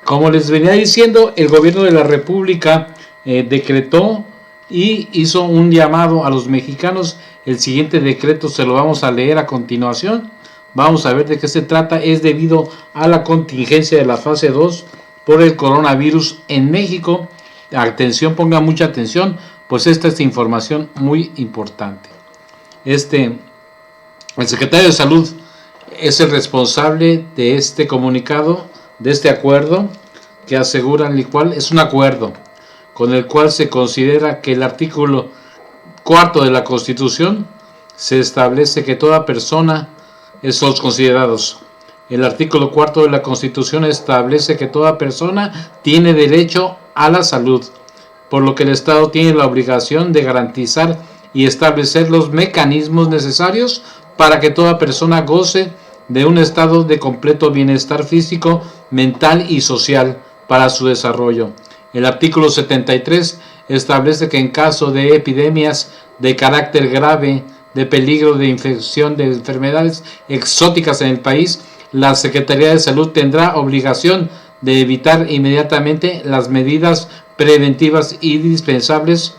Como les venía diciendo, el gobierno de la República decretó y hizo un llamado a los mexicanos. El siguiente decreto se lo vamos a leer a continuación. Vamos a ver de qué se trata. Es debido a la contingencia de la fase 2 por el coronavirus en México. Atención, pongan mucha atención, pues esta es información muy importante. El secretario de Salud es el responsable de este comunicado, de este acuerdo, que aseguran el cual es un acuerdo con el cual se considera que el artículo 4 de la Constitución se establece que toda persona, son los considerados. El artículo 4 de la Constitución establece que toda persona tiene derecho a la salud, por lo que el Estado tiene la obligación de garantizar y establecer los mecanismos necesarios para que toda persona goce de un estado de completo bienestar físico, mental y social para su desarrollo. El artículo 73 establece que en caso de epidemias de carácter grave, de peligro de infección de enfermedades exóticas en el país, la Secretaría de Salud tendrá obligación de evitar inmediatamente las medidas preventivas indispensables,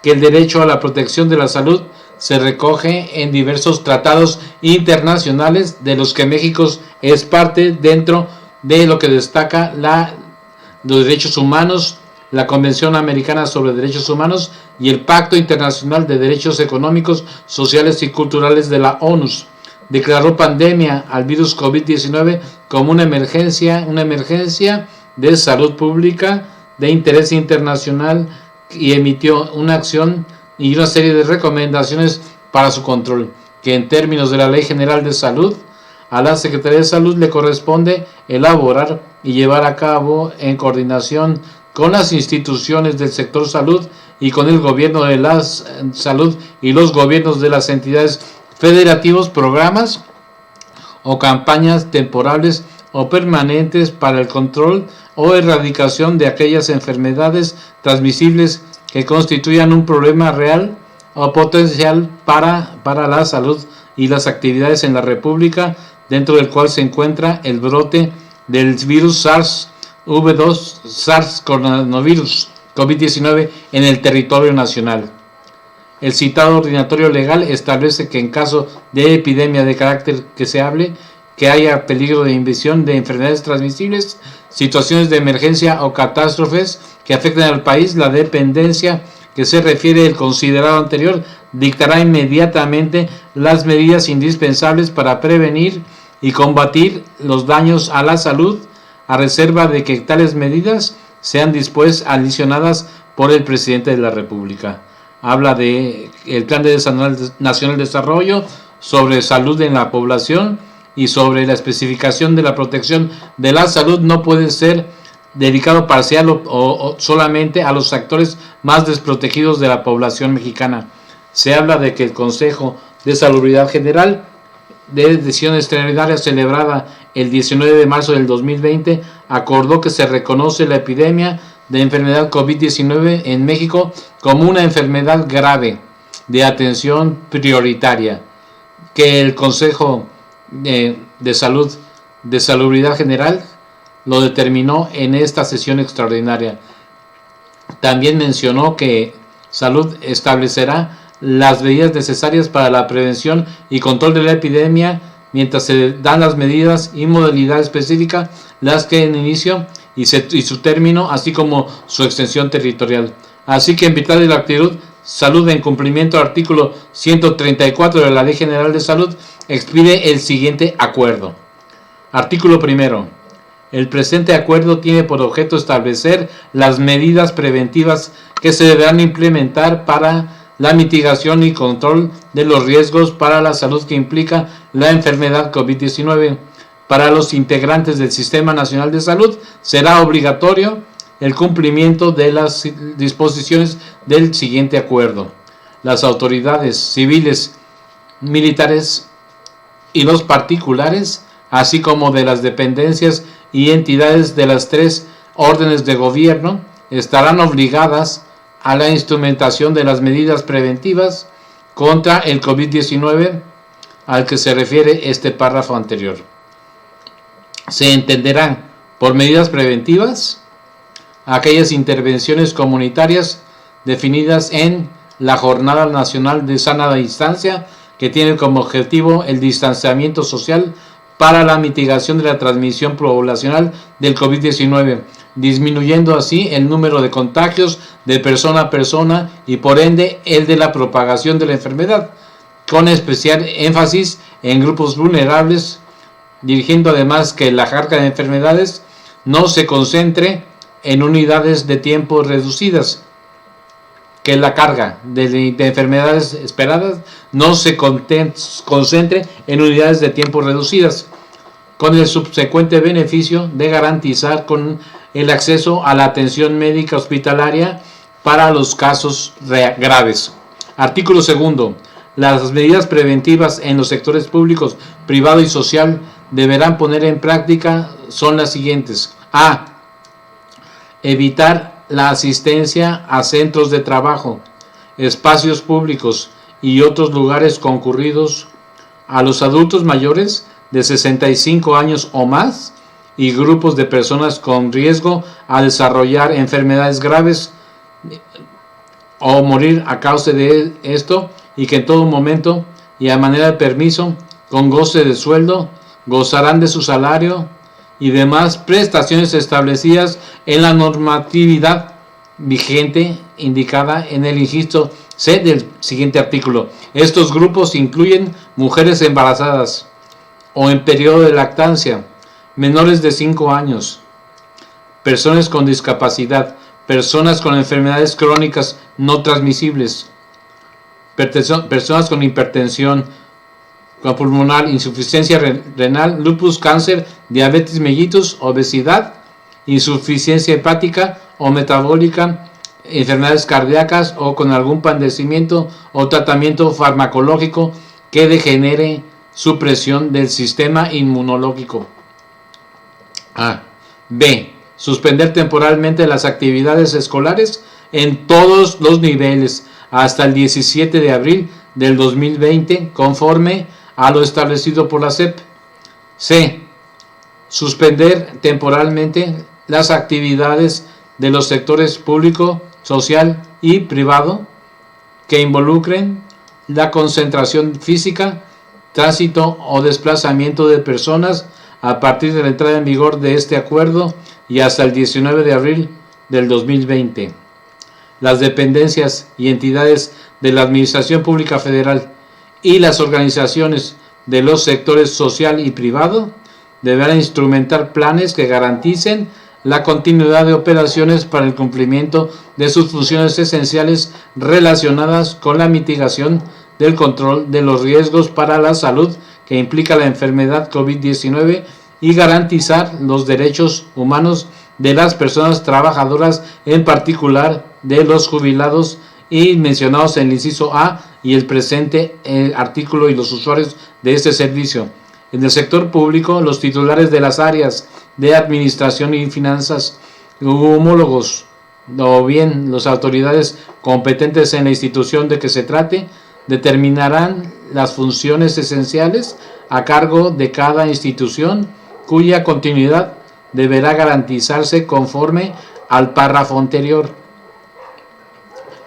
que el derecho a la protección de la salud se recoge en diversos tratados internacionales de los que México es parte, dentro de lo que destaca los derechos humanos, la Convención Americana sobre Derechos Humanos y el Pacto Internacional de Derechos Económicos, Sociales y Culturales de la ONU. Declaró pandemia al virus COVID-19 como una emergencia de salud pública de interés internacional y emitió una acción y una serie de recomendaciones para su control, que en términos de la Ley General de Salud, a la Secretaría de Salud le corresponde elaborar y llevar a cabo, en coordinación con las instituciones del sector salud y con el gobierno de la salud y los gobiernos de las entidades federativos, programas o campañas temporales o permanentes para el control o erradicación de aquellas enfermedades transmisibles que constituyan un problema real o potencial para la salud y las actividades en la República, dentro del cual se encuentra el brote del virus SARS-CoV-2 COVID-19 en el territorio nacional. El citado ordinatorio legal establece que en caso de epidemia de carácter que haya peligro de invasión de enfermedades transmisibles, situaciones de emergencia o catástrofes que afecten al país, la dependencia que se refiere el considerado anterior dictará inmediatamente las medidas indispensables para prevenir y combatir los daños a la salud, a reserva de que tales medidas sean después adicionadas por el presidente de la República. Habla de el Plan Nacional de Desarrollo sobre salud en la población y sobre la especificación de la protección de la salud. No puede ser dedicado parcial o solamente a los sectores más desprotegidos de la población mexicana. Se habla de que el Consejo de Salubridad General, de decisión extraordinaria celebrada el 19 de marzo del 2020, acordó que se reconoce la epidemia de enfermedad COVID-19 en México como una enfermedad grave de atención prioritaria, que el Consejo de Salud de Salubridad General lo determinó en esta sesión extraordinaria. También mencionó que Salud establecerá las medidas necesarias para la prevención y control de la epidemia mientras se dan las medidas y modalidad específica, las que en inicio y su término, así como su extensión territorial. Así que en virtud de la actitud Salud, en cumplimiento al artículo 134 de la Ley General de Salud, expide el siguiente acuerdo. Artículo primero. El presente acuerdo tiene por objeto establecer las medidas preventivas que se deberán implementar para la mitigación y control de los riesgos para la salud que implica la enfermedad COVID-19. Para los integrantes del Sistema Nacional de Salud será obligatorio el cumplimiento de las disposiciones del siguiente acuerdo. Las autoridades civiles, militares y los particulares, así como de las dependencias y entidades de las tres órdenes de gobierno, estarán obligadas a la instrumentación de las medidas preventivas contra el COVID-19 al que se refiere este párrafo anterior. Se entenderán Por medidas preventivas, aquellas intervenciones comunitarias definidas en la Jornada Nacional de Sana Distancia, que tiene como objetivo el distanciamiento social para la mitigación de la transmisión poblacional del COVID-19, disminuyendo así el número de contagios de persona a persona y por ende el de la propagación de la enfermedad, con especial énfasis en grupos vulnerables, dirigiendo además que la carga de enfermedades no se concentre en unidades de tiempo reducidas, que la carga de enfermedades esperadas no se concentre en unidades de tiempo reducidas, con el subsecuente beneficio de garantizar con el acceso a la atención médica hospitalaria para los casos graves. Artículo 2. Las medidas preventivas en los sectores públicos, privado y social deberán poner en práctica son las siguientes. A. Evitar la asistencia a centros de trabajo, espacios públicos y otros lugares concurridos a los adultos mayores de 65 años o más y grupos de personas con riesgo a desarrollar enfermedades graves o morir a causa de esto, y que en todo momento y a manera de permiso, con goce de sueldo, gozarán de su salario y demás prestaciones establecidas en la normatividad vigente indicada en el inciso C del siguiente artículo. Estos grupos incluyen mujeres embarazadas o en periodo de lactancia, menores de 5 años, personas con discapacidad, personas con enfermedades crónicas no transmisibles, personas con hipertensión pulmonar, insuficiencia renal, lupus, cáncer, diabetes mellitus, obesidad, insuficiencia hepática o metabólica, enfermedades cardíacas o con algún padecimiento o tratamiento farmacológico que degenere supresión del sistema inmunológico. A. B. Suspender temporalmente las actividades escolares en todos los niveles hasta el 17 de abril del 2020, conforme a lo establecido por la SEP. C. Suspender temporalmente las actividades de los sectores público, social y privado que involucren la concentración física, tránsito o desplazamiento de personas a partir de la entrada en vigor de este acuerdo y hasta el 19 de abril del 2020. Las dependencias y entidades de la Administración Pública Federal y las organizaciones de los sectores social y privado deberán instrumentar planes que garanticen la continuidad de operaciones para el cumplimiento de sus funciones esenciales relacionadas con la mitigación del control de los riesgos para la salud que implica la enfermedad COVID-19 y garantizar los derechos humanos de las personas trabajadoras, en particular de los jubilados y mencionados en el inciso A y el presente artículo y los usuarios de este servicio. En el sector público, los titulares de las áreas de administración y finanzas, homólogos o bien las autoridades competentes en la institución de que se trate, determinarán las funciones esenciales a cargo de cada institución, cuya continuidad deberá garantizarse conforme al párrafo anterior.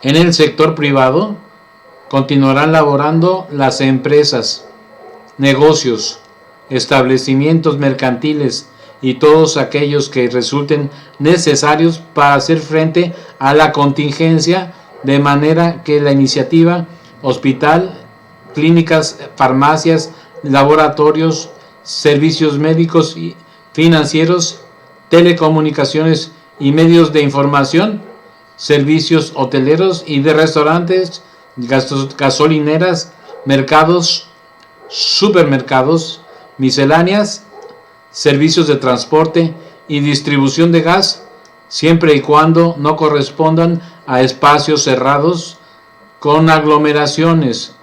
En el sector privado, continuarán laborando las empresas, negocios, establecimientos mercantiles y todos aquellos que resulten necesarios para hacer frente a la contingencia, de manera que la iniciativa, hospital, clínicas, farmacias, laboratorios, servicios médicos y financieros, telecomunicaciones y medios de información, servicios hoteleros y de restaurantes, gasolineras, mercados, supermercados, misceláneas, servicios de transporte y distribución de gas, siempre y cuando no correspondan a espacios cerrados con aglomeraciones.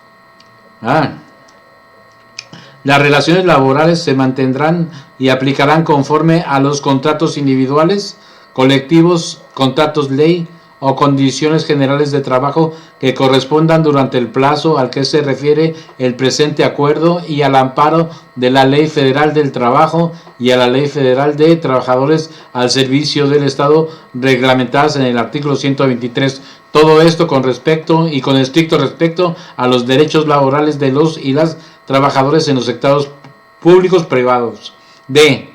Las relaciones laborales se mantendrán y aplicarán conforme a los contratos individuales, colectivos, contratos ley o condiciones generales de trabajo que correspondan durante el plazo al que se refiere el presente acuerdo y al amparo de la Ley Federal del Trabajo y a la Ley Federal de Trabajadores al Servicio del Estado reglamentadas en el artículo 123. Todo esto con respecto y con estricto respecto a los derechos laborales de los y las trabajadores en los sectores públicos privados. D.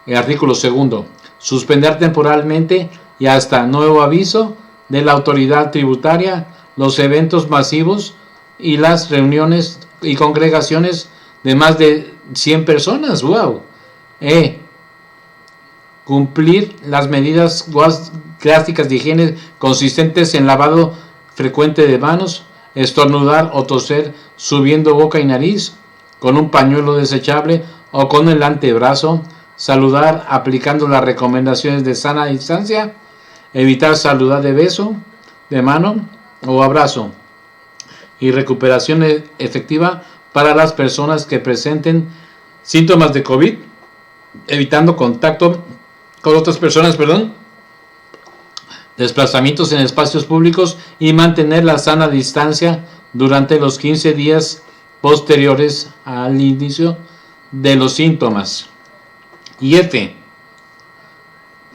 El artículo segundo. Suspender temporalmente y hasta nuevo aviso de la autoridad tributaria los eventos masivos y las reuniones y congregaciones de más de 100 personas. ¡Wow! Cumplir las medidas drásticas de higiene consistentes en lavado frecuente de manos, estornudar o toser subiendo boca y nariz con un pañuelo desechable o con el antebrazo, saludar aplicando las recomendaciones de sana distancia, evitar saludar de beso, de mano o abrazo, y recuperación efectiva para las personas que presenten síntomas de COVID, evitando contacto con otras personas, desplazamientos en espacios públicos y mantener la sana distancia durante los 15 días posteriores al inicio de los síntomas. Y F.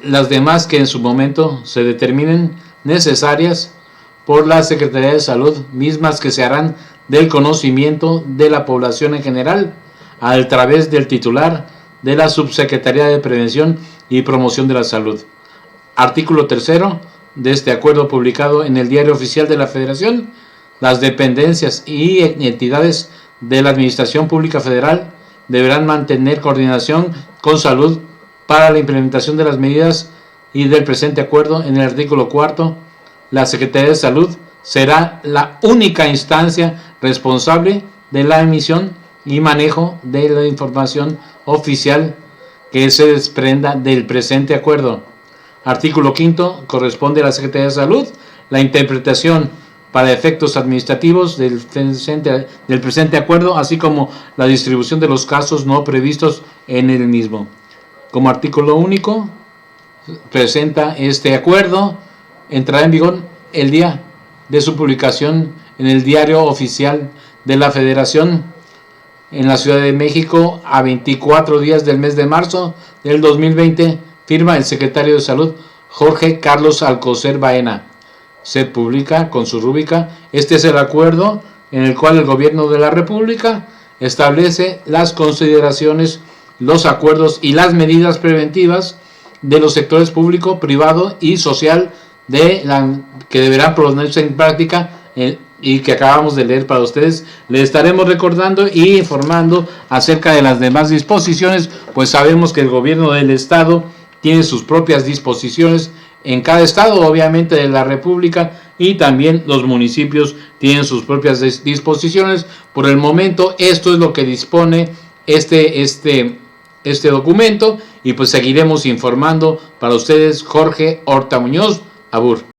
Las demás que en su momento se determinen necesarias por la Secretaría de Salud, mismas que se harán del conocimiento de la población en general a través del titular de la Subsecretaría de Prevención y Promoción de la Salud. Artículo 3 de este acuerdo publicado en el Diario Oficial de la Federación. Las dependencias y entidades de la Administración Pública Federal deberán mantener coordinación con Salud para la implementación de las medidas y del presente acuerdo. En el artículo 4, la Secretaría de Salud será la única instancia responsable de la emisión y manejo de la información oficial que se desprenda del presente acuerdo. Artículo 5, corresponde a la Secretaría de Salud la interpretación para efectos administrativos del presente acuerdo, así como la distribución de los casos no previstos en el mismo. Como artículo único, presenta este acuerdo, entrará en vigor el día de su publicación en el Diario Oficial de la Federación en la Ciudad de México a 24 días del mes de marzo del 2020, firma el secretario de Salud Jorge Carlos Alcocer Baena. Se publica con su rúbrica. Este es el acuerdo en el cual el gobierno de la República establece las consideraciones, los acuerdos y las medidas preventivas de los sectores público, privado y social que deberán ponerse en práctica y que acabamos de leer para ustedes. Le estaremos recordando y informando acerca de las demás disposiciones, pues sabemos que el gobierno del estado tiene sus propias disposiciones en cada estado, obviamente, de la República, y también los municipios tienen sus propias disposiciones. Por el momento, esto es lo que dispone este documento, y pues seguiremos informando para ustedes. Jorge Horta Muñoz, Abur.